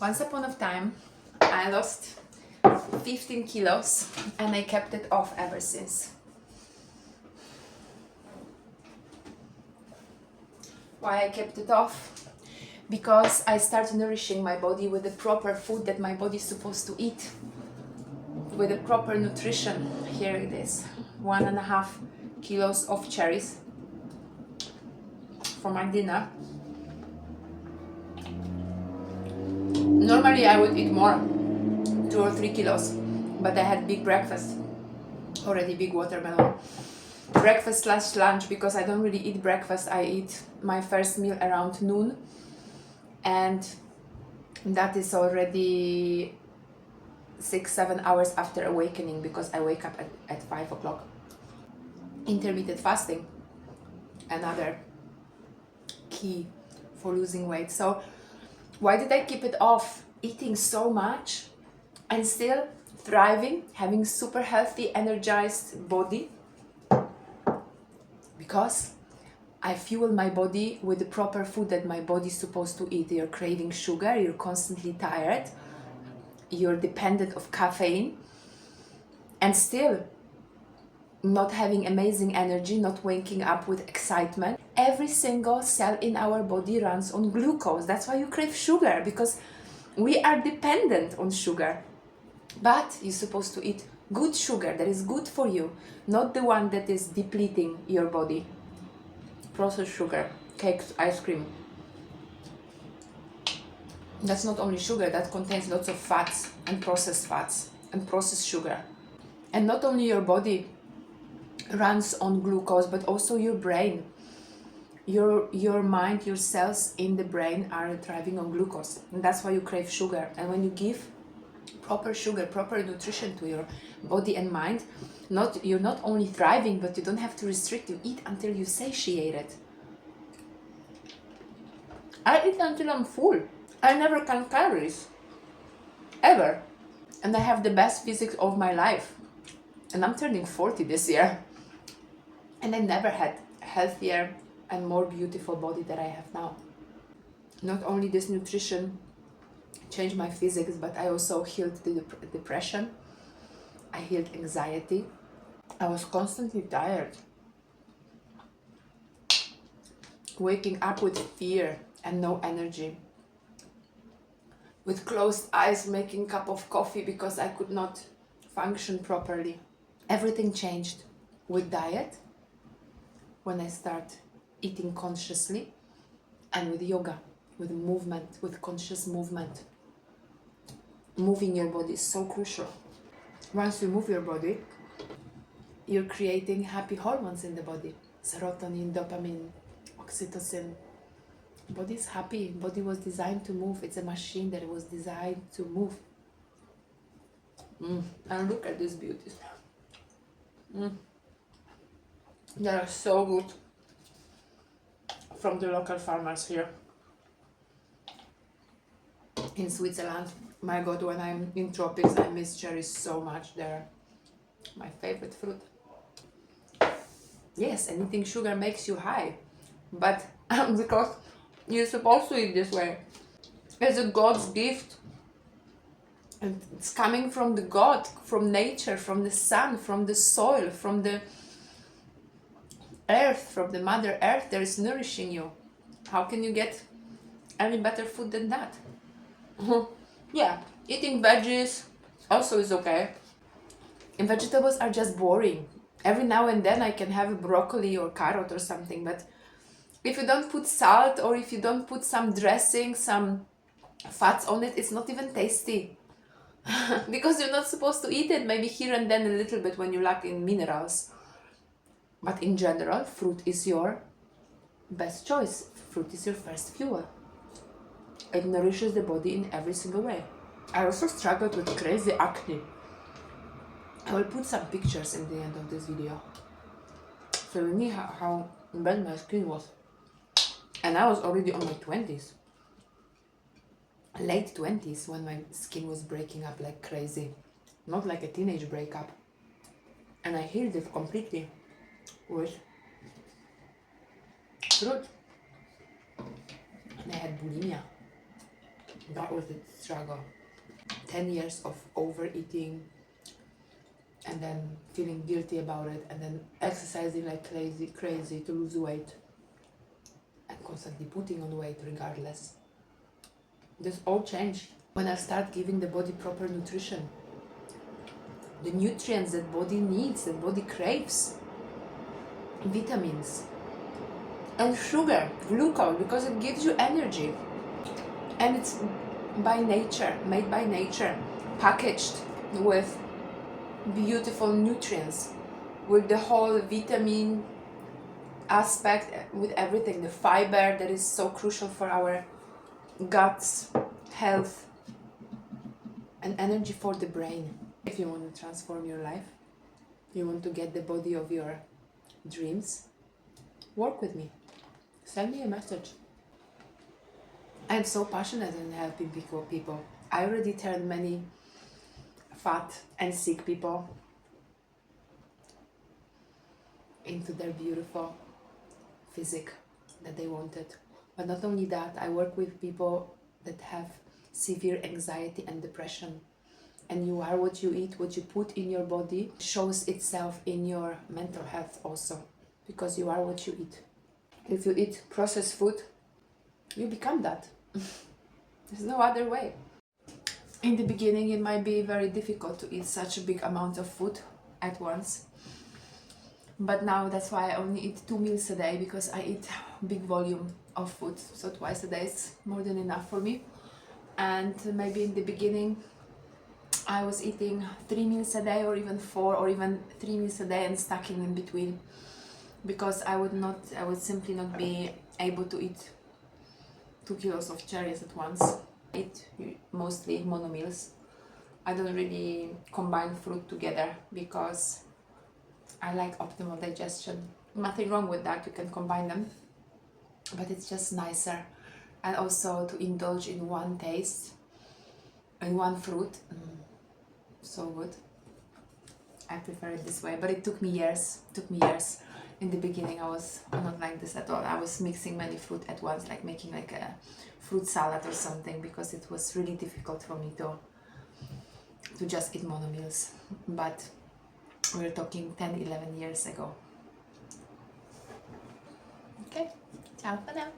Once upon a time, I lost 15 kilos and I kept it off ever since. Why I kept it off? Because I started nourishing my body with the proper food that my body is supposed to eat, with the proper nutrition. Here it is, 1.5 kilos of cherries for my dinner. Normally I would eat more, 2 or 3 kilos, but I had big breakfast, already big watermelon. Breakfast / lunch, because I don't really eat breakfast. I eat my first meal around noon, and that is already 6-7 hours after awakening, because I wake up at 5 o'clock. Intermittent fasting, another key for losing weight. So why did I keep it off? Eating so much and still thriving, having super healthy, energized body, because I fuel my body with the proper food that my body is supposed to eat. You're craving sugar, you're constantly tired, you're dependent of caffeine, and still not having amazing energy, not waking up with excitement. Every single cell in our body runs on glucose. That's why you crave sugar, because we are dependent on sugar. But you're supposed to eat good sugar that is good for you, not the one that is depleting your body. Processed sugar, cakes, ice cream. That's not only sugar, that contains lots of fats and processed sugar. And not only your body runs on glucose, but also your brain. Your mind, your cells in the brain are thriving on glucose, and that's why you crave sugar. And when you give proper sugar, proper nutrition to your body and mind, you're not only thriving, but you don't have to restrict. You eat until you're satiated. I eat until I'm full. I never count calories, ever. And I have the best physique of my life. And I'm turning 40 this year. And I never had a healthier and more beautiful body that I have now. Not only this nutrition changed my physics, but I also healed the depression. I healed anxiety. I was constantly tired. Waking up with fear and no energy. With closed eyes, making a cup of coffee because I could not function properly. Everything changed with diet, when I start eating consciously, and with yoga, with movement, with conscious movement. Moving your body is so crucial. Once you move your body, you're creating happy hormones in the body. Serotonin, dopamine, oxytocin. Body is happy. Body was designed to move. It's a machine that was designed to move. And look at these beauties. They are so good, from the local farmers here in Switzerland. My God, when I'm in tropics, I miss cherries so much. They're my favorite fruit. Yes, and eating sugar makes you high, but because you're supposed to eat this way. It's a God's gift. And it's coming from the God, from nature, from the sun, from the soil, from the earth, from the Mother Earth that is nourishing you. How can you get any better food than that? Yeah, eating veggies also is okay. And vegetables are just boring. Every now and then I can have a broccoli or carrot or something, but if you don't put salt, or if you don't put some dressing, some fats on it, it's not even tasty. Because you're not supposed to eat it, maybe here and then a little bit when you lack in minerals. But in general, fruit is your best choice. Fruit is your first fuel. It nourishes the body in every single way. I also struggled with crazy acne. I will put some pictures in the end of this video, so you know how bad my skin was. And I was already on my 20s. Late 20s, when my skin was breaking up like crazy. Not like a teenage breakup. And I healed it completely with fruit. And I had bulimia. That was the struggle. 10 years of overeating and then feeling guilty about it, and then exercising like crazy to lose weight and constantly putting on weight regardless. This all changed when I start giving the body proper nutrition, the nutrients that body needs, that body craves, vitamins and sugar, glucose, because it gives you energy, and it's by nature, made by nature, packaged with beautiful nutrients, with the whole vitamin aspect, with everything, the fiber that is so crucial for our guts health, and energy for the brain. If you want to transform your life, you want to get the body of your dreams, work with me, send me a message. I'm so passionate in helping people. I already turned many fat and sick people into their beautiful physique that they wanted. But not only that, I work with people that have severe anxiety and depression. And you are what you eat, what you put in your body shows itself in your mental health also, because you are what you eat. If you eat processed food, you become that. There's no other way. In the beginning, it might be very difficult to eat such a big amount of food at once. But now that's why I only eat 2 meals a day, because I eat big volume of food. So twice a day is more than enough for me. And maybe in the beginning, I was eating 3 meals a day, or even 4, or even 3 meals a day, and stacking in between, because I would simply not be able to eat 2 kilos of cherries at once. I eat mostly mono meals. I don't really combine fruit together because I like optimal digestion. Nothing wrong with that, you can combine them, but it's just nicer. And also to indulge in one taste, in one fruit. So good. I prefer it this way, but it took me years. In the beginning, I was not like this at all. I was mixing many fruit at once, like making like a fruit salad or something, because it was really difficult for me to just eat mono meals. But we're talking 10, 11 years ago. Okay, ciao for now.